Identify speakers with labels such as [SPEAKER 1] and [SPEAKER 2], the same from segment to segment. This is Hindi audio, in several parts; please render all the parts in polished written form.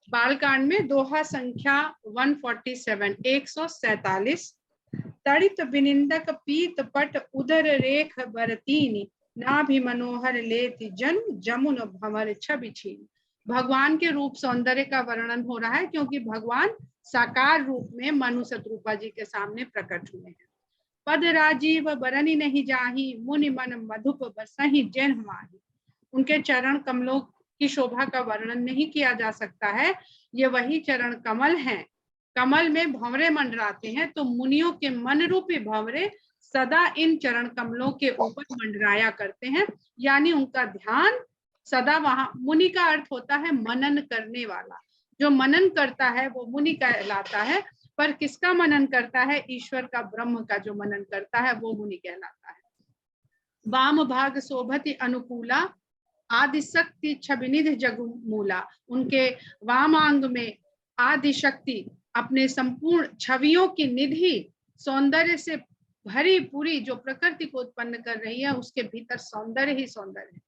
[SPEAKER 1] बालकांड में दोहा संख्या 147 147। तड़ित विनिंदक पीत पट उदर रेख बरतीनी नाभि मनोहर लेति जन्म जमुन भंवर छवि छीन। भगवान के रूप सौंदर्य का वर्णन हो रहा है क्योंकि भगवान साकार रूप में मनु शत्रुपा जी के सामने प्रकट हुए हैं। पद राजीव बरनी नहीं जाही मुनि मन मधुप बसहि जैन माही। उनके चरण कमलों की शोभा का वर्णन नहीं किया जा सकता है। ये वही चरण कमल हैं। कमल में भंवरे मंडराते हैं तो मुनियों के मन रूपी भंवरे सदा इन चरण कमलों के ऊपर मंडराया करते हैं, यानी उनका ध्यान सदा वहां। मुनि का अर्थ होता है मनन करने वाला। जो मनन करता है वो मुनि कहलाता है। पर किसका मनन करता है? ईश्वर का, ब्रह्म का जो मनन करता है वो मुनि कहलाता है। वाम भाग शोभति अनुकूला आदिशक्ति छबिनिधि जगमूला। उनके वामांग में आदिशक्ति अपने संपूर्ण छवियों की निधि सौंदर्य से भरी पूरी जो प्रकृति को उत्पन्न कर रही है, उसके भीतर सौंदर्य ही सौंदर्य है,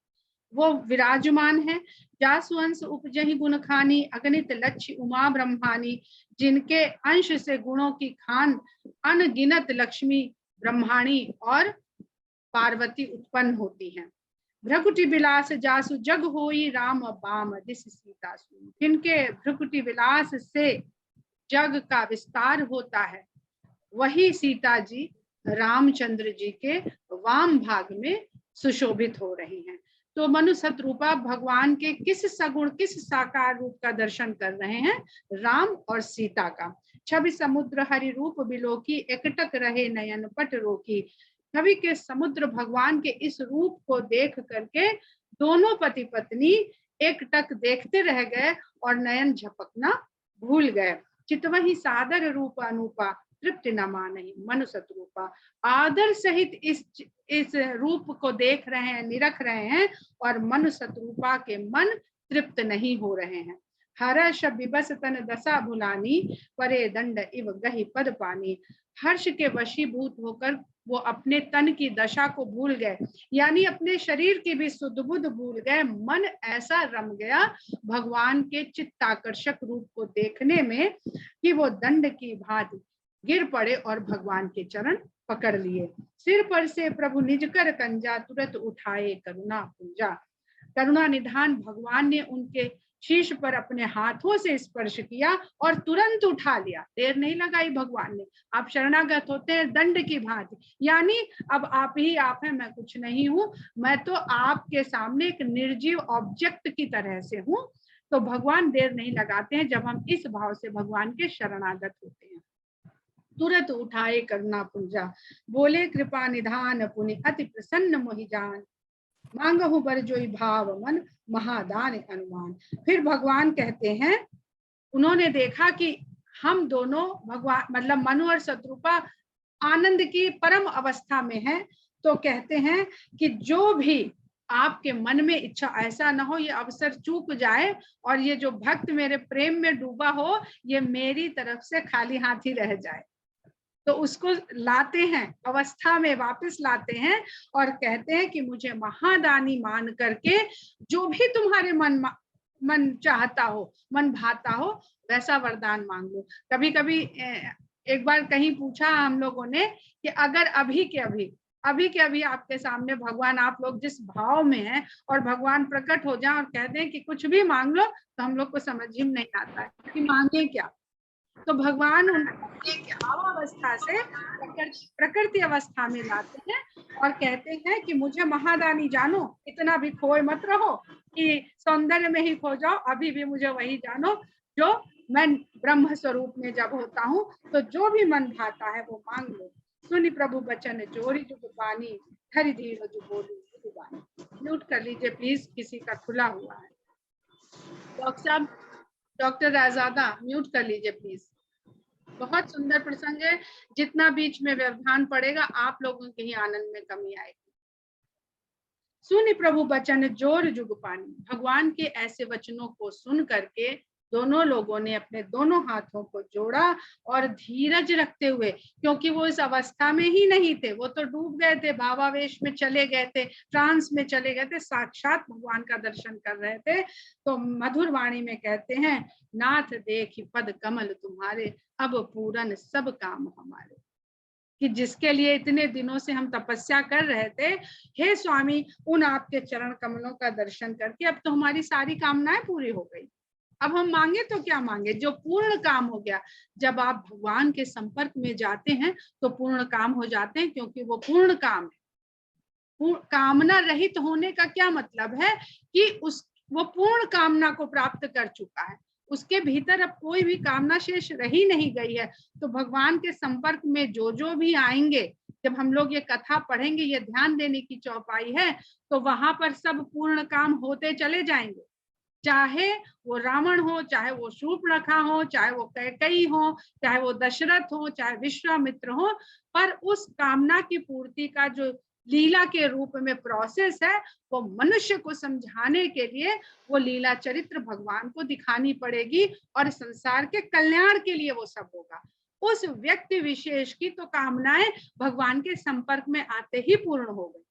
[SPEAKER 1] वो विराजमान है। जासुअंश उपजहि गुण खानी अगणित लक्ष्य उमा ब्रह्मानी। जिनके अंश से गुणों की खान अनगिनत लक्ष्मी ब्रह्माणी और पार्वती उत्पन्न होती हैं। भ्रकुटी विलास जासु जग होई राम बाम दिस सीता सु। जिनके भ्रकुटी विलास से जग का विस्तार होता है, वही सीता जी रामचंद्र जी के वाम भाग में सुशोभित हो रही हैं। तो मनु शत्रुपा भगवान के किस सगुण, किस साकार रूप का दर्शन कर रहे हैं? राम और सीता का। छवि समुद्र हरि रूप बिलोकी एकटक रहे नयन पट रोकी। छवि के समुद्र भगवान के इस रूप को देख करके दोनों पति पत्नी एकटक देखते रह गए और नयन झपकना भूल गए। चितवही सादर रूप अनूपा तृप्ति न मानहि मनु शत्रुपा। आदर सहित इस रूप को देख रहे हैं, निरख रहे हैं, और मनु शत्रुपा के मन तृप्त नहीं हो रहे हैं। हर्ष विबस तन दशा भुलानी परे दंड इव गहि पद पानी। हर्ष के वशीभूत होकर वो अपने तन की दशा को भूल गए, यानी अपने शरीर की भी सुध बुध भूल गए। मन ऐसा रम गया भगवान के चित्ताकर्षक रूप को देखने में कि वो दंड की भांति गिर पड़े और भगवान के चरण पकड़ लिए। सिर पर से प्रभु निज कर कंजा तुरंत उठाए करुणा पूजा। करुणा निधान भगवान ने उनके शीश पर अपने हाथों से स्पर्श किया और तुरंत उठा लिया। देर नहीं लगाई भगवान ने। आप शरणागत होते हैं दंड की भांति, यानी अब आप ही आप हैं, मैं कुछ नहीं हूँ, मैं तो आपके सामने एक निर्जीव ऑब्जेक्ट की तरह से हूँ। तो भगवान देर नहीं लगाते हैं जब हम इस भाव से भगवान के शरणागत होते हैं। तुरंत उठाए करुणा पूजा बोले कृपा निधान पुनि अति प्रसन्न मोहि जान। मांगहु बर जोई भाव मन महादान अनुमान। फिर भगवान कहते हैं, उन्होंने देखा कि हम दोनों भगवान मतलब मनु और शत्रुपा आनंद की परम अवस्था में हैं, तो कहते हैं कि जो भी आपके मन में इच्छा, ऐसा ना हो ये अवसर चूक जाए और ये जो भक्त मेरे प्रेम में डूबा हो ये मेरी तरफ से खाली हाथ ही रह जाए। तो उसको लाते हैं, अवस्था में वापस लाते हैं और कहते हैं कि मुझे महादानी मान करके जो भी तुम्हारे मन चाहता हो, मन भाता हो, वैसा वरदान मांग लो। कभी कभी एक बार कहीं पूछा हम लोगों ने कि अगर अभी के अभी आपके सामने भगवान, आप लोग जिस भाव में हैं और भगवान प्रकट हो जाए और कहते हैं कि कुछ भी मांग लो, तो हम लोग को समझ ही नहीं आता है कि मांगे क्या। तो भगवान उनको भावावस्था से प्रकृति अवस्था में लाते हैं और कहते हैं कि मुझे महादानी जानो, इतना भी खोए मत रहो कि सौंदर्य में ही खो जाओ, अभी भी मुझे वही जानो जो मैं ब्रह्म स्वरूप में जब होता हूँ। तो जो भी मन भाता है वो मांग लो। सुनि प्रभु बचन जोरी जुग पानी हरि धीर जो बोली जुबानी। म्यूट कर लीजिए प्लीज, किसी का खुला हुआ है। डॉक्टर साहब, डॉक्टर राजादा म्यूट कर लीजिए प्लीज। बहुत सुंदर प्रसंग है, जितना बीच में व्यवधान पड़ेगा आप लोगों के ही आनंद में कमी आएगी। सुनि प्रभु बचन जोर जुग पानी। भगवान के ऐसे वचनों को सुन करके दोनों लोगों ने अपने दोनों हाथों को जोड़ा और धीरज रखते हुए, क्योंकि वो इस अवस्था में ही नहीं थे, वो तो डूब गए थे, भावावेश में चले गए थे, ट्रांस में चले गए थे, साक्षात भगवान का दर्शन कर रहे थे। तो मधुर वाणी में कहते हैं, नाथ देखि पद कमल तुम्हारे, अब पूरन सब काम हमारे। कि जिसके लिए इतने दिनों से हम तपस्या कर रहे थे, हे स्वामी उन आपके चरण कमलों का दर्शन करके अब तो हमारी सारी कामनाएं पूरी हो गई। अब हम मांगे तो क्या मांगे, जो पूर्ण काम हो गया। जब आप भगवान के संपर्क में जाते हैं तो पूर्ण काम हो जाते हैं, क्योंकि वो पूर्ण काम है। कामना रहित होने का क्या मतलब है कि वो पूर्ण कामना को प्राप्त कर चुका है, उसके भीतर अब कोई भी कामना शेष रही नहीं गई है। तो भगवान के संपर्क में जो जो भी आएंगे, जब हम लोग ये कथा पढ़ेंगे, ये ध्यान देने की चौपाई है, तो वहां पर सब पूर्ण काम होते चले जाएंगे। चाहे वो रावण हो, चाहे वो शूर्पणखा हो, चाहे वो कैकेयी हो, चाहे वो दशरथ हो, चाहे विश्वामित्र हो, पर उस कामना की पूर्ति का जो लीला के रूप में प्रोसेस है, वो मनुष्य को समझाने के लिए वो लीला चरित्र भगवान को दिखानी पड़ेगी, और संसार के कल्याण के लिए वो सब होगा। उस व्यक्ति विशेष की तो कामनाएं भगवान के संपर्क में आते ही पूर्ण हो गई,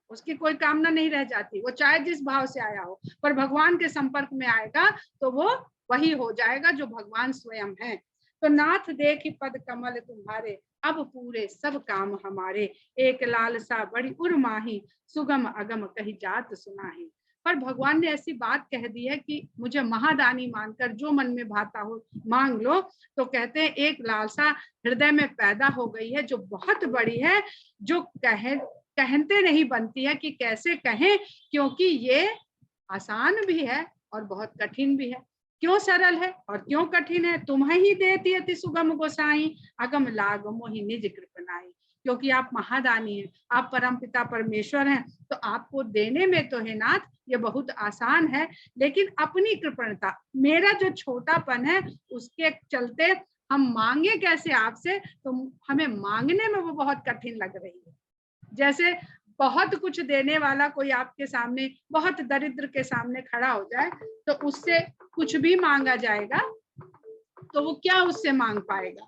[SPEAKER 1] उसकी कोई कामना नहीं रह जाती, वो चाहे जिस भाव से आया हो, पर भगवान के संपर्क में आएगा तो वो वही हो जाएगा जो भगवान स्वयं है। तो नाथ देखि पद कमल तुम्हारे, अब पूरे सब काम हमारे, एक लालसा बड़ी उर्माही, सुगम अगम कही जात सुनाही। पर भगवान ने ऐसी बात कह दी है कि मुझे महादानी मानकर जो मन में भाता हो मांग लो। तो कहते हैं एक लालसा हृदय में पैदा हो गई है जो बहुत बड़ी है, जो कहते नहीं बनती है कि कैसे कहें, क्योंकि ये आसान भी है और बहुत कठिन भी है। क्यों सरल है और क्यों कठिन है? तुम्हें ही देती अति सुगम गोसाई, अगम लाग मोहि निज कृपनाई। क्योंकि आप महादानी हैं, आप परमपिता परमेश्वर हैं, तो आपको देने में तो है नाथ ये बहुत आसान है, लेकिन अपनी कृपणता, मेरा जो छोटापन है उसके चलते हम मांगे कैसे आपसे, तो हमें मांगने में वो बहुत कठिन लग रही है। जैसे बहुत कुछ देने वाला कोई आपके सामने बहुत दरिद्र के सामने खड़ा हो जाए, तो उससे कुछ भी मांगा जाएगा तो वो क्या उससे मांग पाएगा,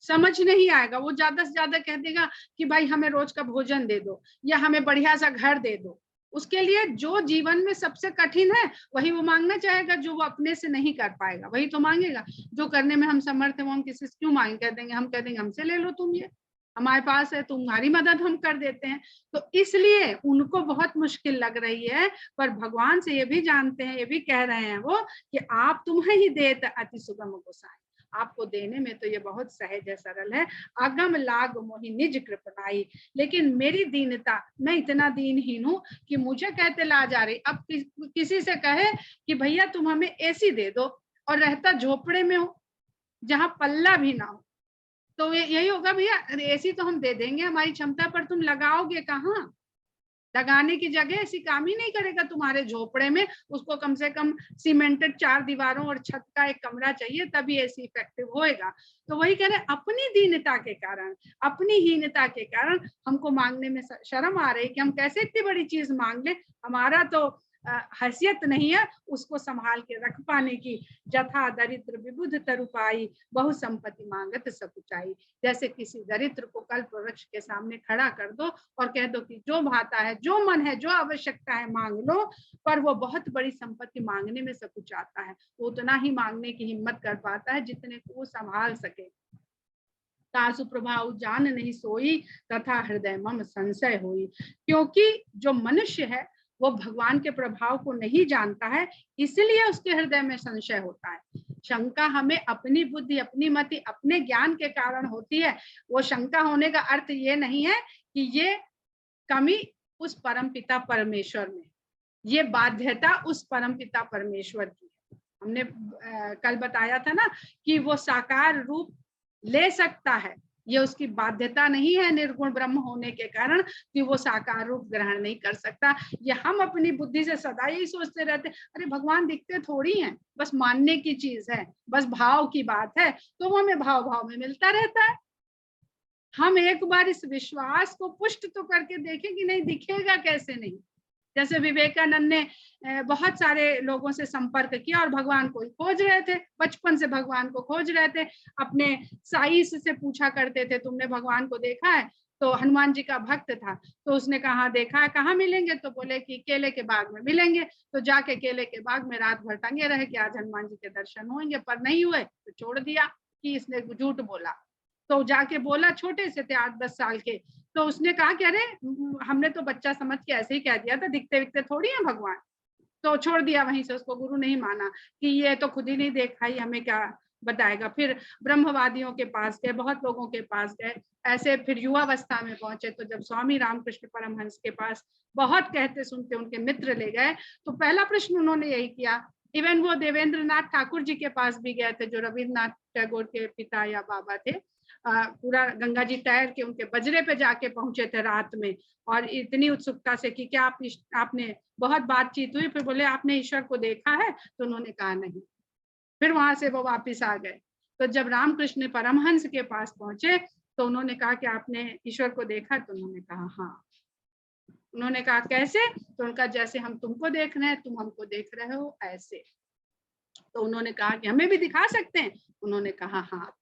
[SPEAKER 1] समझ नहीं आएगा। वो ज्यादा से ज्यादा कह देगा कि भाई हमें रोज का भोजन दे दो, या हमें बढ़िया सा घर दे दो। उसके लिए जो जीवन में सबसे कठिन है वही वो मांगना चाहेगा, जो वो अपने से नहीं कर पाएगा वही तो मांगेगा। जो करने में हम समर्थ हैं वो हम किसी से क्यों मांगे, कह देंगे, हम कह देंगे हमसे ले लो तुम, ये हमारे पास है, तुम्हारी मदद हम कर देते हैं। तो इसलिए उनको बहुत मुश्किल लग रही है, पर भगवान से ये भी जानते हैं, ये भी कह रहे हैं वो कि आप तुम्हें ही देत अति सुगम गोसाई, आपको देने में तो ये बहुत सहज है, सरल है। अगम लाग मोहि निज कृपनाई, लेकिन मेरी दीनता, मैं इतना दीनहीन हूं कि मुझे कहते ला जा रही। अब किसी से कहे कि भैया तुम हमें एसी दे दो, और रहता झोपड़े में हो जहां पल्ला भी ना हो, तो यही होगा, भैया एसी तो हम दे देंगे हमारी क्षमता पर, तुम लगाओगे कहाँ? लगाने की जगह ऐसी काम ही नहीं करेगा तुम्हारे झोपड़े में, उसको कम से कम सीमेंटेड 4 दीवारों और छत का एक कमरा चाहिए, तभी ऐसी इफेक्टिव होएगा। तो वही कह रहे, अपनी दीनता के कारण, अपनी हीनता के कारण हमको मांगने में शर्म आ रही कि हम कैसे इतनी बड़ी चीज मांग ले, हमारा तो हैसियत नहीं है उसको संभाल के रख पाने की। जथा दरिद्र विबुध तरुपाई, बहु संपत्ति मांगत सकुचाई। जैसे किसी दरिद्र को कल्प वृक्ष के सामने खड़ा कर दो और कह दो कि जो भाता है, जो मन है, जो आवश्यकता है मांग लो, पर वो बहुत बड़ी संपत्ति मांगने में सकुचाता है। वो उतना ही मांगने की हिम्मत कर पाता है जितने को वो संभाल सके। तासु प्रभाव जान नहीं सोई, तथा हृदय मम संशय हुई। क्योंकि जो मनुष्य है वो भगवान के प्रभाव को नहीं जानता है, इसलिए उसके हृदय में संशय होता है। शंका हमें अपनी बुद्धि, अपनी मति, अपने ज्ञान के कारण होती है। वो शंका होने का अर्थ ये नहीं है कि ये कमी उस परमपिता परमेश्वर में, ये बाध्यता उस परमपिता परमेश्वर की है। हमने कल बताया था ना कि वो साकार रूप ले सकता है, ये उसकी बाध्यता नहीं है निर्गुण ब्रह्म होने के कारण कि वो साकार रूप ग्रहण नहीं कर सकता। ये हम अपनी बुद्धि से सदा यही सोचते रहते, अरे भगवान दिखते थोड़ी हैं, बस मानने की चीज है, बस भाव की बात है, तो वो हमें भाव भाव में मिलता रहता है। हम एक बार इस विश्वास को पुष्ट तो करके देखें कि नहीं, दिखेगा कैसे नहीं। जैसे विवेकानंद ने बहुत सारे लोगों से संपर्क किया और भगवान को खोज रहे थे, बचपन से भगवान को खोज रहे थे। अपने साईस से पूछा करते थे तुमने भगवान को देखा है? तो हनुमान जी का भक्त था, तो उसने कहा देखा है, कहाँ मिलेंगे? तो बोले कि केले के बाग में मिलेंगे। तो जाके केले के बाग में रात भर टंगे रहे कि आज हनुमान जी के दर्शन होंगे, पर नहीं हुए तो छोड़ दिया कि इसने झूठ बोला। तो जाके बोला, छोटे से थे 8-10 साल के, तो उसने कहा कि अरे हमने तो बच्चा समझ के ऐसे ही कह दिया था, दिखते दिखते थोड़ी है भगवान। तो छोड़ दिया वहीं से, उसको गुरु नहीं माना कि ये तो खुद ही नहीं देखा, ही हमें क्या बताएगा। फिर ब्रह्मवादियों के पास गए, बहुत लोगों के पास गए, ऐसे फिर युवावस्था में पहुंचे। तो जब स्वामी रामकृष्ण परमहंस के पास बहुत कहते सुनते उनके मित्र ले गए, तो पहला प्रश्न उन्होंने यही किया। इवन वो देवेंद्रनाथ ठाकुर जी के पास भी गए थे, जो रविन्द्रनाथ टैगोर के पिता या बाबा थे। पूरा गंगा जी तैर के उनके बजरे पे जाके पहुंचे थे रात में, और इतनी उत्सुकता से कि क्या आपने बहुत बातचीत हुई। फिर बोले आपने ईश्वर को देखा है? तो उन्होंने कहा नहीं। फिर वहां से वो वापिस आ गए। तो जब रामकृष्ण परमहंस के पास पहुंचे तो उन्होंने कहा कि आपने ईश्वर को देखा? तो उन्होंने कहा हाँ। उन्होंने कहा कैसे? तो उनका जैसे हम तुमको देख रहे हैं, तुम हमको देख रहे हो, ऐसे। तो उन्होंने कहा कि हमें भी दिखा सकते हैं? उन्होंने कहा हाँ।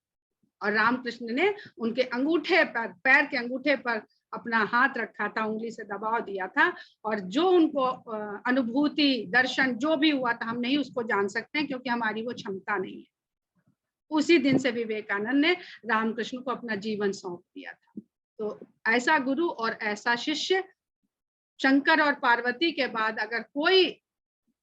[SPEAKER 1] और रामकृष्ण ने उनके अंगूठे पर, पैर के अंगूठे पर अपना हाथ रखा था, उंगली से दबाव दिया था, और जो उनको अनुभूति, दर्शन जो भी हुआ था, हम नहीं उसको जान सकते हैं क्योंकि हमारी वो क्षमता नहीं है। उसी दिन से विवेकानंद ने रामकृष्ण को अपना जीवन सौंप दिया था। तो ऐसा गुरु और ऐसा शिष्य, शंकर और पार्वती के बाद अगर कोई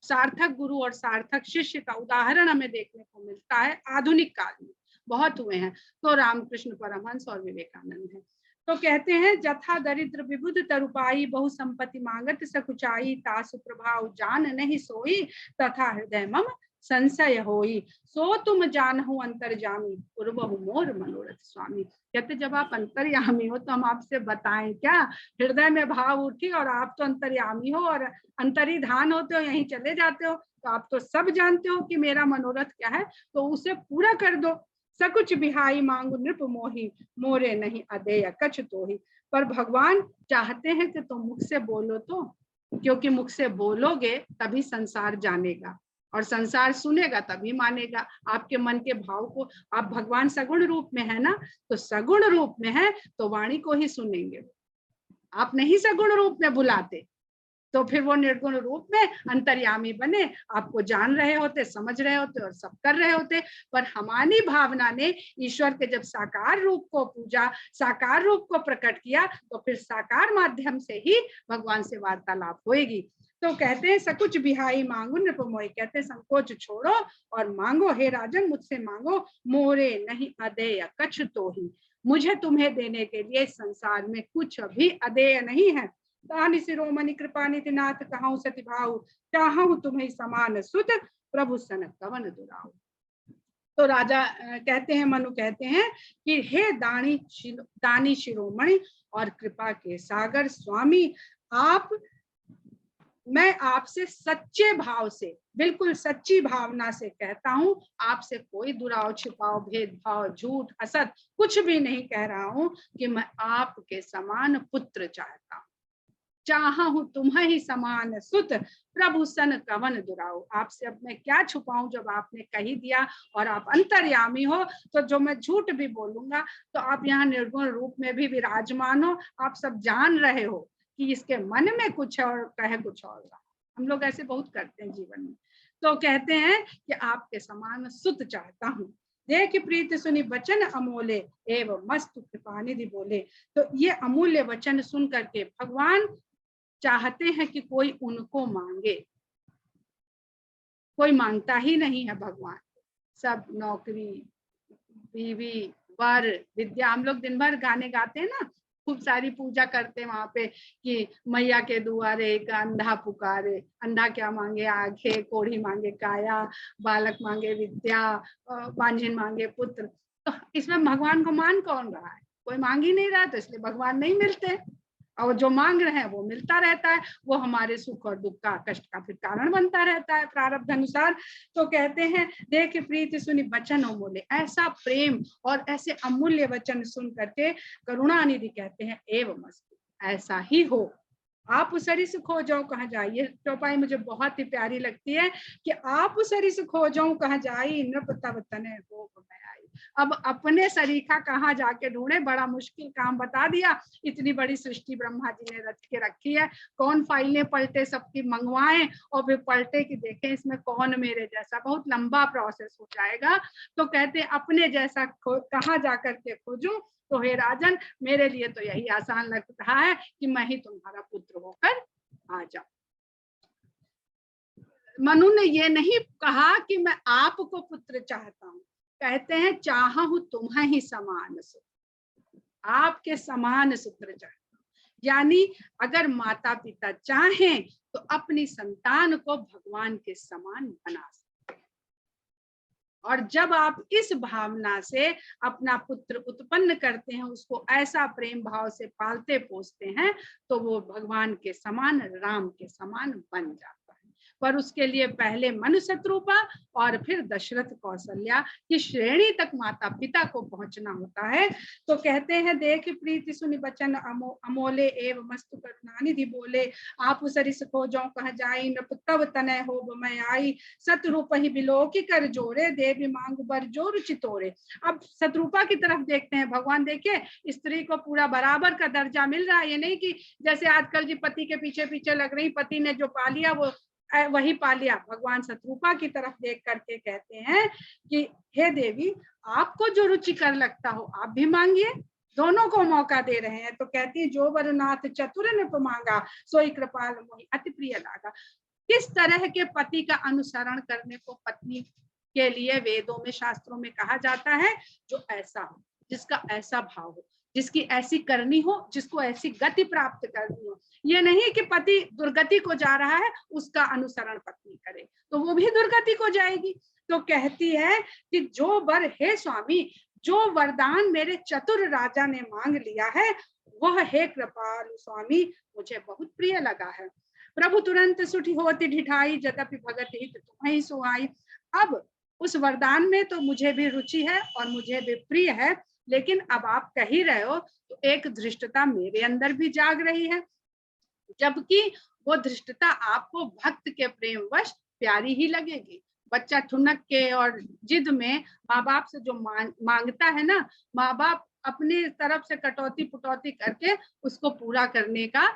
[SPEAKER 1] सार्थक गुरु और सार्थक शिष्य का उदाहरण हमें देखने को मिलता है आधुनिक काल में, बहुत हुए हैं, तो रामकृष्ण परमहंस और विवेकानंद है। तो कहते हैं जथा दरिद्र विबुध तरुपाई, बहु संपत्ति मांगत सकुचाई, तासु प्रभाव जान नहीं सोई, तथा हृदय मम संशय होई, सो तुम जानहु अंतर्जामी, पूर्वहु मोर मनोरथ स्वामी। कहते जब आप अंतर्यामी हो तो हम आपसे बताएं क्या? हृदय में भाव उठी और आप तो अंतर्यामी हो और अंतरिधान होते हो, यहीं चले जाते हो, तो आप तो सब जानते हो कि मेरा मनोरथ क्या है, तो उसे पूरा कर दो। सकुच बिहाई मांगु नृप मोही, मोरे नहीं अदेय कछ तोही। पर भगवान चाहते हैं कि तुम मुख से बोलो, तो क्योंकि मुख से बोलोगे तभी संसार जानेगा और संसार सुनेगा तभी मानेगा आपके मन के भाव को। आप भगवान सगुण रूप में है ना, तो सगुण रूप में है तो वाणी को ही सुनेंगे। आप नहीं सगुण रूप में बुलाते तो फिर वो निर्गुण रूप में अंतर्यामी बने, आपको जान रहे होते, समझ रहे होते और सब कर रहे होते। पर हमारी भावना ने ईश्वर के जब साकार रूप को पूजा, साकार रूप को प्रकट किया, तो फिर साकार माध्यम से ही भगवान से वार्तालाप होएगी। तो कहते हैं सकुच बिहाई मांगो नृपमोई, कहते संकोच छोड़ो और मांगो, हे राजन मुझसे मांगो, मोरे नहीं अदेय कछ तो ही। मुझे तुम्हें देने के लिए संसार में कुछ भी अदेय नहीं है। तानि शिरोमणि कृपा निधि नाथ कहूँ सति भाऊ, चाहूं तुम्हें समान सुत, प्रभु सन कवन दुराऊ। तो राजा कहते हैं, मनु कहते हैं कि हे दानी शिरोमणि और कृपा के सागर स्वामी, आप, मैं आपसे सच्चे भाव से, बिल्कुल सच्ची भावना से कहता हूं, आपसे कोई दुराव, छिपाव, भेदभाव, झूठ, असत कुछ भी नहीं कह रहा हूं कि मैं आपके समान पुत्र चाहता हूं। चाहा हूं तुम्हें ही समान सुत, प्रभु सन कवन दुराऊ। आपसे अब मैं क्या छुपाऊं जब आपने कही दिया और आप अंतर्यामी हो, तो जो मैं झूठ भी बोलूंगा तो आप यहाँ निर्गुण रूप में भी विराजमान हो, आप सब जान रहे हो कि इसके मन में कुछ और कहे कुछ और। हम लोग ऐसे बहुत करते हैं जीवन में। तो कहते हैं कि आपके समान सुत चाहता हूं, देख प्रीति सुनी वचन अमूल्य, एवं मस्त कृपा निधि बोले। तो ये अमूल्य वचन सुन करके भगवान चाहते हैं कि कोई उनको मांगे। कोई मांगता ही नहीं है भगवान, सब नौकरी, बीवी, वर, विद्या। हम लोग दिन भर गाने गाते हैं ना, खूब सारी पूजा करते हैं वहां पे कि मैया के दुआरे एक अंधा पुकारे। अंधा क्या मांगे? आंखें, कोढ़ी मांगे काया, बालक मांगे विद्या, बांझिन मांगे पुत्र। तो इसमें भगवान को मान कौन रहा है? कोई मांग ही नहीं रहा, तो इसलिए भगवान नहीं मिलते। और जो मांग रहे हैं वो मिलता रहता है, वो हमारे सुख और दुख का, कष्ट का फिर कारण बनता रहता है प्रारब्ध अनुसार। तो कहते हैं देख प्रीति सुनी वचन अमूल्य, ऐसा प्रेम और ऐसे अमूल्य वचन सुन करके करुणानिधि कहते हैं एवं मस्तु, ऐसा ही हो। आप उसरी से खो जाओ कहाँ जाई, ये चौपाई मुझे बहुत ही प्यारी लगती है कि आप उसरी से खो जाऊं कहाँ जाई, नृप तब तने हो मैं आई। अब अपने सरीखा कहाँ जाके ढूंढे, बड़ा मुश्किल काम बता दिया। इतनी बड़ी सृष्टि ब्रह्मा जी ने रच के रखी है, कौन फाइलें पलटे सबकी मंगवाएं और फिर पलटे कि देखें इसमें कौन मेरे जैसा, बहुत लंबा प्रोसेस हो जाएगा। तो कहते अपने जैसा कहाँ जाकर के खोजूं, तो हे राजन मेरे लिए तो यही आसान लग रहा है कि मैं ही तुम्हारा पुत्र होकर आ जाऊं। मनु ने ये नहीं कहा कि मैं आपको पुत्र चाहता हूं, कहते हैं चाहूं तुम्हें ही समान सुख, आपके समान पुत्र चाहता हूं। यानी अगर माता पिता चाहें तो अपनी संतान को भगवान के समान बना सकते, और जब आप इस भावना से अपना पुत्र उत्पन्न करते हैं, उसको ऐसा प्रेम भाव से पालते पोसते हैं, तो वो भगवान के समान, राम के समान बन जाता है। पर उसके लिए पहले मनु शत्रुपा और फिर दशरथ कौशल्या की श्रेणी तक माता पिता को पहुंचना होता है। तो कहते हैं देख प्रीति सुनि बचन अमोले एव मस्तु करुणानिधि बोले, आप उसरी सको जाऊं कहाँ जाई, नृप तब तनय हो मैं आई, सतरूप ही बिलो की कर जोरे, देवी मांग बर जो रुचि तोरे। अब शत्रुपा की तरफ देखते हैं, भगवान देखिए स्त्री को पूरा बराबर का दर्जा मिल रहा है। ये नहीं कि जैसे आजकल जी पति के पीछे पीछे लग रही, पति ने जो पा लिया वो वही पा लिया। भगवान शत्रुपा की तरफ देख करके कहते हैं कि हे देवी, आपको जो रुचिकर लगता हो आप भी मांगिए, दोनों को मौका दे रहे हैं। तो कहती है जो वरुनाथ चतुर नृप मांगा, सोई कृपाल मोहि अति प्रिय लागा। किस तरह के पति का अनुसरण करने को पत्नी के लिए वेदों में शास्त्रों में कहा जाता है, जो ऐसा हो, जिसका ऐसा भाव हो, जिसकी ऐसी करनी हो, जिसको ऐसी गति प्राप्त करनी हो। ये नहीं कि पति दुर्गति को जा रहा है उसका अनुसरण पत्नी करे तो वो भी दुर्गति को जाएगी। तो कहती है कि जो वर हे स्वामी, जो वरदान मेरे चतुर राजा ने मांग लिया है, वह हे कृपालु स्वामी मुझे बहुत प्रिय लगा है। प्रभु तुरंत सुठी होती ढिठाई, जतपि भगत हित तुम्हें सुहाई। अब उस वरदान में तो मुझे भी रुचि है और मुझे भी प्रिय है, लेकिन अब आप कह ही रहे हो तो एक धृष्टता मेरे अंदर भी जाग रही है, जबकि वो धृष्टता आपको भक्त के प्रेमवश प्यारी ही लगेगी। बच्चा ठुनक के और जिद में माँ बाप से जो मांगता है ना, माँ बाप अपनी तरफ से कटौती पुटौती करके उसको पूरा करने का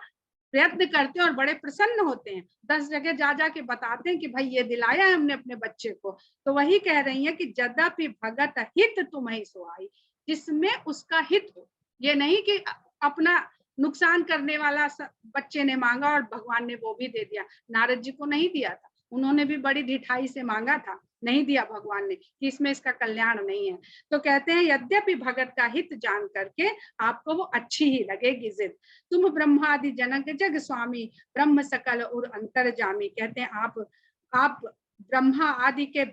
[SPEAKER 1] प्रयत्न करते हैं और बड़े प्रसन्न होते हैं। 10 जगह जा जाके बताते हैं कि भाई ये दिलाया है हमने अपने बच्चे को। तो वही कह रही है कि यद्यपि भगत हित तुम्हें सुहाई, जिसमें उसका हित हो। ये नहीं कि अपना नुकसान करने वाला बच्चे ने मांगा और भगवान ने वो भी दे दिया। नारद जी को नहीं दिया था, उन्होंने भी बड़ी ढिठाई से मांगा था, नहीं दिया भगवान ने कि इसमें इसका कल्याण नहीं है। तो कहते हैं यद्यपि भगत का हित जान करके आपको वो अच्छी ही लगेगी जिद। तुम ब्रह्मादि जनक जग स्वामी, ब्रह्म सकल और अंतर जामी। कहते हैं आप ब्रह्मा आदि के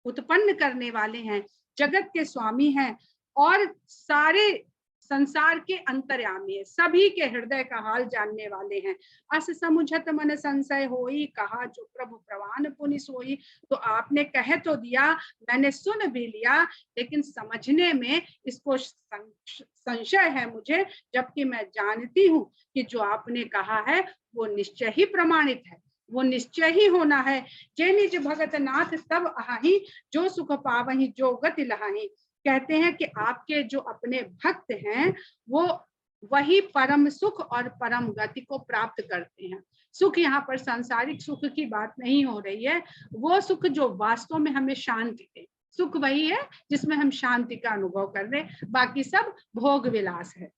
[SPEAKER 1] उत्पन्न करने वाले हैं, जगत के स्वामी हैं और सारे संसार के अंतर्यामी है, सभी के हृदय का हाल जानने वाले हैं। अस समुझत मन संशय होई, कहा जो प्रभु प्रवान पुनि सोई। तो आपने कह तो दिया, मैंने सुन भी लिया, लेकिन समझने में इसको संशय है मुझे, जबकि मैं जानती हूँ कि जो आपने कहा है वो निश्चय ही प्रमाणित है, वो निश्चय ही होना है। जे निज भगत नाथ तब आही, जो सुख पावही जो गति लहाही। कहते हैं कि आपके जो अपने भक्त हैं वो वही परम सुख और परम गति को प्राप्त करते हैं। सुख यहाँ पर सांसारिक सुख की बात नहीं हो रही है, वो सुख जो वास्तव में हमें शांति दे, सुख वही है जिसमें हम शांति का अनुभव कर रहे, बाकी सब भोग विलास है।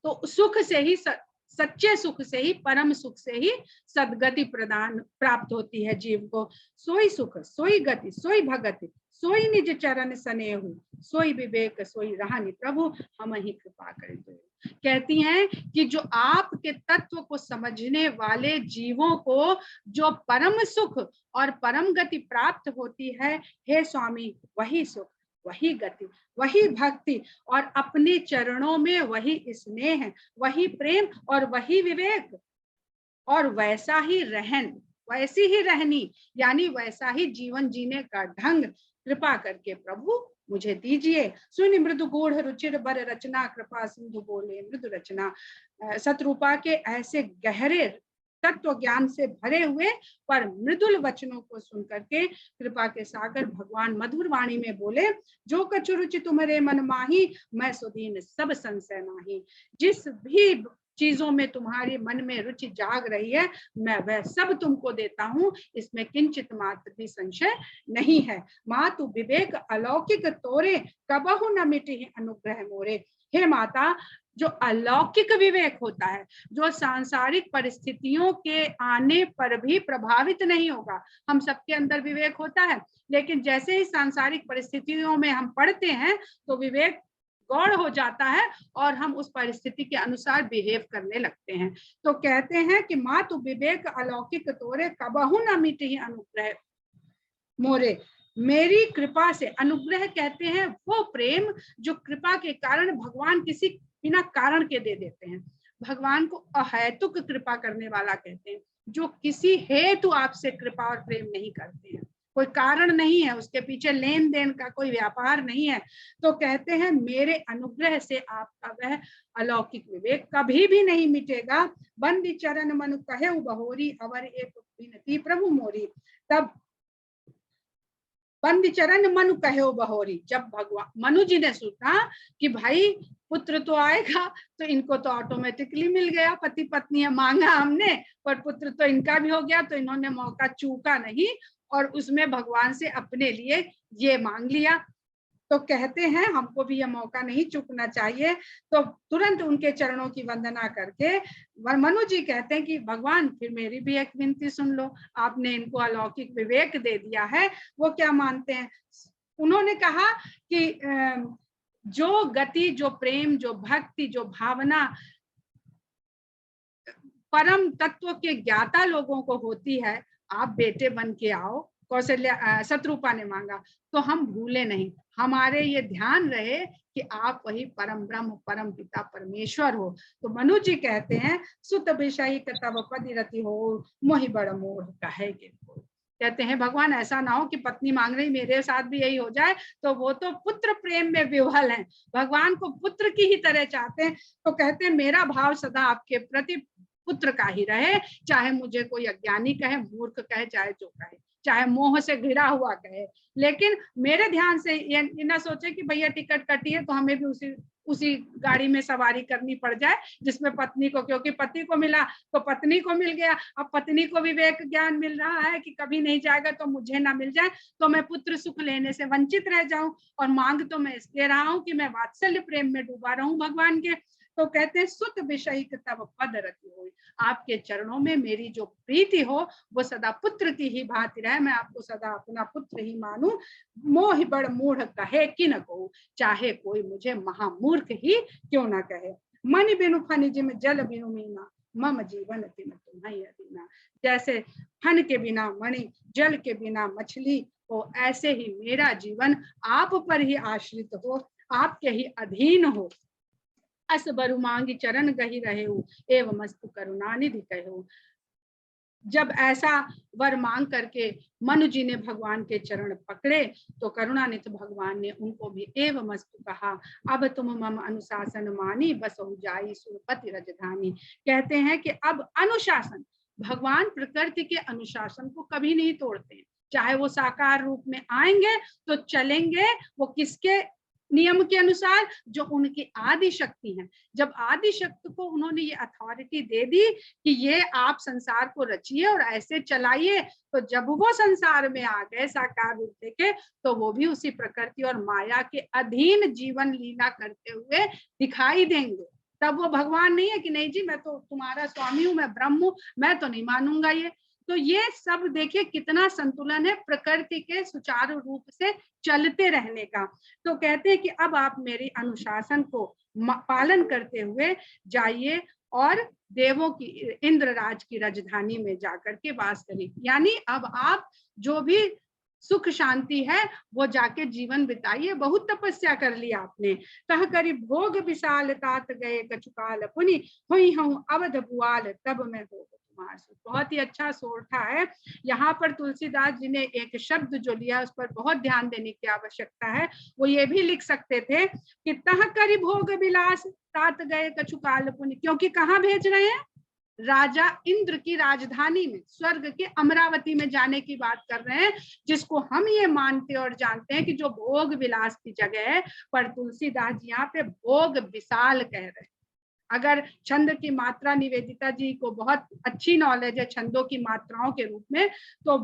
[SPEAKER 1] तो सुख से ही सच्चे सुख से ही, परम सुख से ही सदगति प्रदान प्राप्त होती है जीव को। सोई सुख सोई गति सोई भगति, सोई निज चरण सनेहु, सोई विवेक सोई रहानि प्रभु, हम ही कृपा करें। कहती हैं कि जो आपके तत्व को समझने वाले जीवों को जो परम सुख और परम गति प्राप्त होती है, हे स्वामी वही सुख वही गति वही भक्ति और अपने चरणों में वही स्नेह वही प्रेम और वही विवेक और वैसा ही रहन वैसी ही रहनी, यानी वैसा ही जीवन जीने का ढंग कृपा करके प्रभु मुझे दीजिए। सुनि मृदु गूढ़ रुचिर बर रचना, कृपा सिंधु बोले मृदु रचना। शतरूपा के ऐसे गहरे तत्व ज्ञान से भरे हुए पर मृदुल वचनों को सुन करके कृपा के सागर भगवान मधुर वाणी में बोले, जो कछु रुचि तुम्हारे मन माही, मैं सुदीन सब संशय नाही। जिस भी चीजों में तुम्हारे मन में रुचि जाग रही है, मैं वह सब तुमको देता हूँ, इसमें किंचित मात्र भी संशय नहीं है। मातु विवेक अलौकिक तोरे, कबहु न मिटे अनुग्रह मोरे। हे माता, जो अलौकिक विवेक होता है, जो सांसारिक परिस्थितियों के आने पर भी प्रभावित नहीं होगा। हम सबके अंदर विवेक होता है, लेकिन जैसे ही सांसारिक परिस्थितियों में हम पढ़ते हैं तो विवेक गौड़ हो जाता है और हम उस परिस्थिति के अनुसार बिहेव करने लगते हैं। तो कहते हैं कि मातु विवेक अलौकिक तोरे, कबहु न मिटे अनुग्रह मोरे। मेरी कृपा से, अनुग्रह कहते हैं वो प्रेम जो कृपा के कारण भगवान किसी बिना कारण के दे देते हैं। भगवान को अहेतुक कृपा करने वाला कहते हैं, जो किसी हेतु आपसे कृपा और प्रेम नहीं करते हैं, कोई कारण नहीं है, उसके पीछे लेन देन का कोई व्यापार नहीं है। तो कहते हैं मेरे अनुग्रह से आपका वह अलौकिक विवेक कभी भी नहीं मिटेगा। बंदी चरण मनु कहे बहोरी, अवर एक विनती प्रभु मोरी। तब बंदी चरण मनु कहे बहोरी, जब भगवान मनु जी ने सोचा कि भाई पुत्र तो आएगा, तो इनको तो ऑटोमेटिकली मिल गया, पति पत्नी मांगा हमने पर पुत्र तो इनका भी हो गया, तो इन्होंने मौका चूका नहीं और उसमें भगवान से अपने लिए ये मांग लिया। तो कहते हैं हमको भी यह मौका नहीं चूकना चाहिए। तो तुरंत उनके चरणों की वंदना करके मनु जी कहते हैं कि भगवान फिर मेरी भी एक विनती सुन लो, आपने इनको अलौकिक विवेक दे दिया है। वो क्या मानते हैं, उन्होंने कहा कि जो गति, जो प्रेम, जो भक्ति, जो भावना परम तत्व के ज्ञाता लोगों को होती है, आप बेटे बन के आओ। कौशल्या शत्रुपा ने मांगा तो हम भूले नहीं, हमारे ये ध्यान रहे कि आप वही परम ब्रह्म, परम पिता परमेश्वर हो। तो मनु जी कहते हैं सुत विषयी तब पदिरति हो, मोहि बड़ मोह कहे के। कहते हैं भगवान ऐसा ना हो कि पत्नी मांग रही मेरे साथ भी यही हो जाए, तो वो तो पुत्र प्रेम में विह्वल हैं, भगवान को पुत्र की ही तरह चाहते हैं। तो कहते हैं मेरा भाव सदा आपके प्रति पुत्र का ही रहे, चाहे मुझे कोई अज्ञानी कहे, मूर्ख कहे, चाहे जो कहे, चाहे मोह से घिरा हुआ कहे, लेकिन मेरे ध्यान से ये ना सोचे कि भैया टिकट कटी है तो हमें भी उसी गाड़ी में सवारी करनी पड़ जाए जिसमें पत्नी को, क्योंकि पति को मिला तो पत्नी को मिल गया, अब पत्नी को विवेक ज्ञान मिल रहा है कि कभी नहीं जाएगा तो मुझे ना मिल जाए, तो मैं पुत्र सुख लेने से वंचित रह जाऊं। और मांग तो मैं इसलिए रहा हूं कि मैं वात्सल्य प्रेम में डूबा रहूं भगवान के। तो कहते हैं सुत विषय तब पद रति हो, आपके चरणों में मेरी जो प्रीति हो वो सदा पुत्र की ही भांति रहे, मैं आपको सदा अपना पुत्र ही मानूं। मोह बड़ मूढ़ कहे कि न कहूं, चाहे कोई मुझे महामूर्ख ही क्यों ना कहे। मन बिनु फन जिम जल बिनु मीना, मम जीवन तिन तुम्हारी अधीना। जैसे फन के बिना मणि, जल के बिना मछली हो, ऐसे ही मेरा जीवन आप पर ही आश्रित हो, आपके ही अधीन हो। अस बरु मांगी चरण गही रहे हो, एवं मस्तु करुणा निधि कहो। जब ऐसा वर मांग करके मनु जी ने भगवान के चरण पकड़े तो करुणानित भगवान ने उनको भी एवं मस्तु कहा, अब तुम मम अनुशासन मानी, बस हो जाई सुरपति राजधानी। कहते हैं कि अब अनुशासन, भगवान प्रकृति के अनुशासन को कभी नहीं तोड़ते, चाहे वो साकार रूप में आएंगे तो चलेंगे वो किसके नियम के अनुसार, जो उनकी आदि शक्ति है। जब आदि शक्ति को उन्होंने ये अथॉरिटी दे दी कि ये आप संसार को रचिए और ऐसे चलाइए, तो जब वो संसार में आ गए साकार रूप लेके, तो वो भी उसी प्रकृति और माया के अधीन जीवन लीला करते हुए दिखाई देंगे। तब वो भगवान नहीं है कि नहीं जी मैं तो तुम्हारा स्वामी हूं, मैं ब्रह्म हूं, मैं तो नहीं मानूंगा ये। तो ये सब देखिए कितना संतुलन है प्रकृति के सुचारू रूप से चलते रहने का। तो कहते हैं कि अब आप मेरी अनुशासन को पालन करते हुए जाइए और देवों की, इंद्रराज की राजधानी में जाकर के वास करिए। यानी अब आप जो भी सुख शांति है वो जाके जीवन बिताइए, बहुत तपस्या कर ली आपने। कह करी भोग विशाल तात गए कछुकाल पुनि, हुई हूं अवध बुआल तब मैं हो कुमार सूत। बहुत ही अच्छा सोरठा है। यहाँ पर तुलसीदास जी ने एक शब्द जो लिया उस पर बहुत ध्यान देने की आवश्यकता है। वो ये भी लिख सकते थे कि तह करि भोग विलास तात गए कछु काल पुनि, क्योंकि कहाँ भेज रहे हैं, राजा इंद्र की राजधानी में, स्वर्ग के अमरावती में जाने की बात कर रहे हैं, जिसको हम ये मानते और जानते हैं कि जो भोग विलास की जगह है, पर तुलसीदास जी यहाँ पे भोग विशाल कह रहे हैं। अगर छंद की मात्रा निवेदिता जी को बहुत अच्छी नॉलेज है छंदों की मात्राओं के रूप में, तो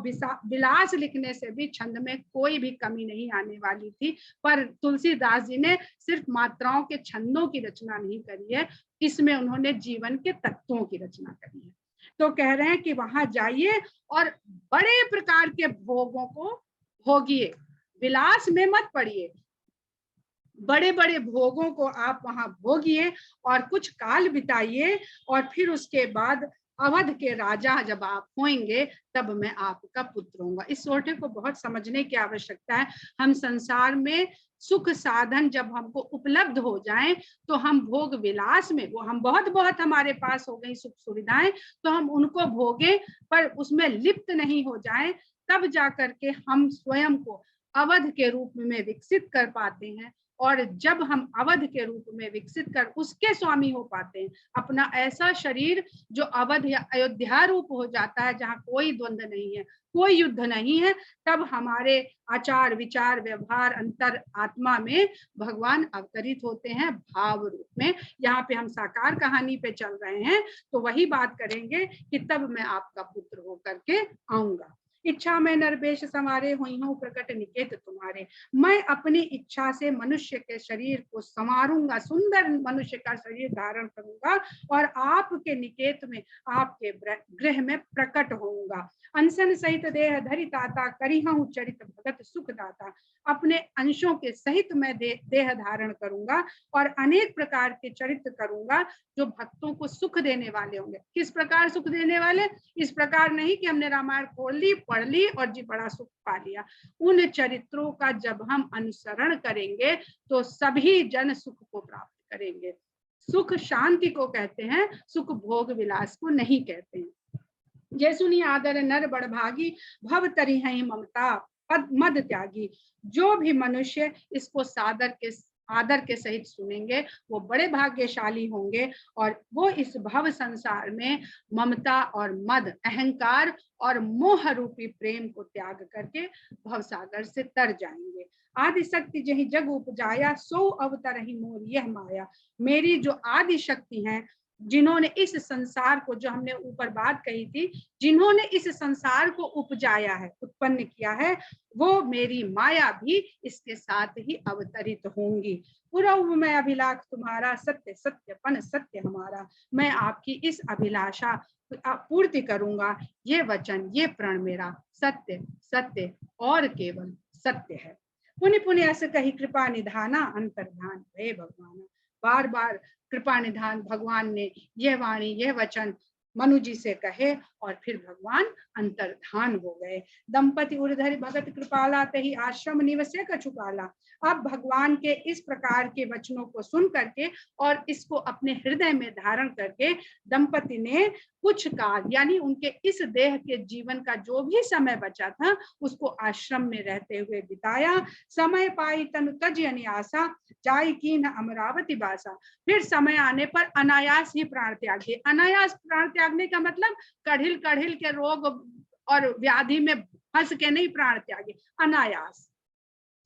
[SPEAKER 1] विलास लिखने से भी छंद में कोई भी कमी नहीं आने वाली थी। पर तुलसीदास जी ने सिर्फ मात्राओं के छंदों की रचना नहीं करी है, इसमें उन्होंने जीवन के तत्वों की रचना करी है। तो कह रहे हैं कि वहां जाइए और बड़े प्रकार के भोगों को भोगिए, विलास में मत पड़िए, बड़े बड़े भोगों को आप वहां भोगिए और कुछ काल बिताइए, और फिर उसके बाद अवध के राजा जब आप होंगे तब मैं आपका पुत्र होऊंगा। इस सोरठे को बहुत समझने की आवश्यकता है। हम संसार में सुख साधन जब हमको उपलब्ध हो जाएं तो हम भोग विलास में, वो हम बहुत बहुत हमारे पास हो गई सुख सुविधाएं, तो हम उनको भोगे पर उसमें लिप्त नहीं हो जाएं, तब जाकर के हम स्वयं को अवध के रूप में विकसित कर पाते हैं। और जब हम अवध के रूप में विकसित कर उसके स्वामी हो पाते हैं, अपना ऐसा शरीर जो अवध या अयोध्या रूप हो जाता है, जहाँ कोई द्वंद्व नहीं है, कोई युद्ध नहीं है, तब हमारे आचार विचार व्यवहार अंतर आत्मा में भगवान अवतरित होते हैं भाव रूप में। यहाँ पे हम साकार कहानी पे चल रहे हैं, तो वही बात करेंगे कि तब मैं आपका पुत्र होकर के आऊंगा। इच्छा में नरवेश संवारे हुई हूँ प्रकट निकेत तुम्हारे, मैं अपनी इच्छा से मनुष्य के शरीर को संवारूंगा, सुंदर मनुष्य का शरीर धारण करूंगा और आपके निकेत में, आपके गृह में प्रकट होऊंगा। अंशन सहित देह धरि ताता, करिहूं चरित भगत सुख दाता, अपने अंशों के सहित मैं देह धारण करूंगा और अनेक प्रकार के चरित्र करूंगा जो भक्तों को सुख देने वाले होंगे। किस प्रकार सुख देने वाले? इस प्रकार नहीं कि हमने रामायण खोल ली, पढ़ ली और जी बड़ा सुख पा लिया। उन चरित्रों का जब हम अनुसरण करेंगे तो सभी जन सुख को प्राप्त करेंगे। सुख शांति को कहते हैं, सुख भोग विलास को नहीं कहते हैं। जय सुनी आदर नर बड़भागी, भव तरी है ममता पद मद त्यागी। जो भी मनुष्य इसको आदर के सहित सुनेंगे वो बड़े भाग्यशाली होंगे, और वो इस भव संसार में ममता और मद, अहंकार और मोह रूपी प्रेम को त्याग करके भवसागर से तर जाएंगे। आदि शक्ति जही जग उपजाया, सो अवतर ही मोर यह माया। मेरी जो आदि शक्ति है, जिन्होंने इस संसार को, जो हमने ऊपर बात कही थी, जिन्होंने इस संसार को उपजाया है, उत्पन्न किया है, वो मेरी माया भी इसके साथ ही अवतरित होंगी। पुरव मैं अभिलाष तुम्हारा, सत्य सत्यपन सत्य हमारा। मैं आपकी इस अभिलाषा पूर्ति करूंगा। ये वचन, ये प्रण मेरा सत्य सत्य और केवल सत्य है। पुनि पुनि ऐसे कही कृपा निधाना, अंतर्ध्यान भय भगवान। बार बार कृपा निधान भगवान ने यह वाणी, यह वचन मनु जी से कहे और फिर भगवान अंतर्धान हो गए। दंपति उर्धरि भगत कृपाला, तही आश्रम निवसे कछु काला। अब भगवान के इस प्रकार के वचनों को सुन करके और इसको अपने हृदय में धारण करके दंपति ने कुछ काल, यानी उनके इस देह के जीवन का जो भी समय बचा था उसको आश्रम में रहते हुए बिताया। समय पाई तनु तज अनियासा, जाय कीन अमरावती बासा। फिर समय आने पर अनायास ही प्राण त्यागे। अनायास प्राण त्यागने का मतलब कढ़िल कढ़िल के रोग और व्याधि में फंस के नहीं प्राण त्यागे, अनायास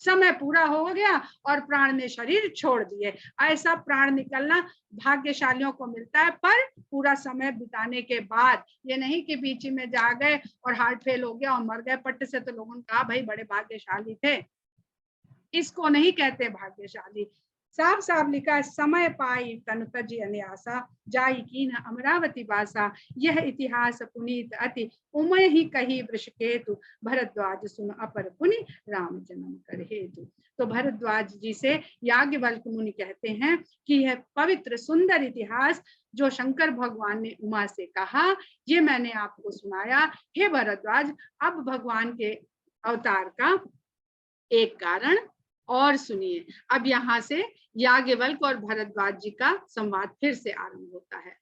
[SPEAKER 1] समय पूरा हो गया और प्राण ने शरीर छोड़ दिए। ऐसा प्राण निकलना भाग्यशालियों को मिलता है, पर पूरा समय बिताने के बाद। ये नहीं कि बीच में जा गए और हार्ट फेल हो गया और मर गए पट्ट से, तो लोगों ने कहा भाई बड़े भाग्यशाली थे। इसको नहीं कहते भाग्यशाली। साफ साफ लिखा है, समय पाई तनु तज अनियासा, जाई कीन अमरावती बासा। यह इतिहास पुनीत अति, उमय ही कही वृषकेतु, भरद्वाज सुन अपर पुनि, राम जन्म कर हेतु। तो भरद्वाज जी से याज्ञवल्क्य मुनि कहते हैं कि यह पवित्र सुंदर इतिहास जो शंकर भगवान ने उमा से कहा, ये मैंने आपको सुनाया। हे भरद्वाज, अब भगवान के अवतार का एक कारण और सुनिए। अब यहाँ से याज्ञवल्क्य और भरद्वाज जी का संवाद फिर से आरंभ होता है।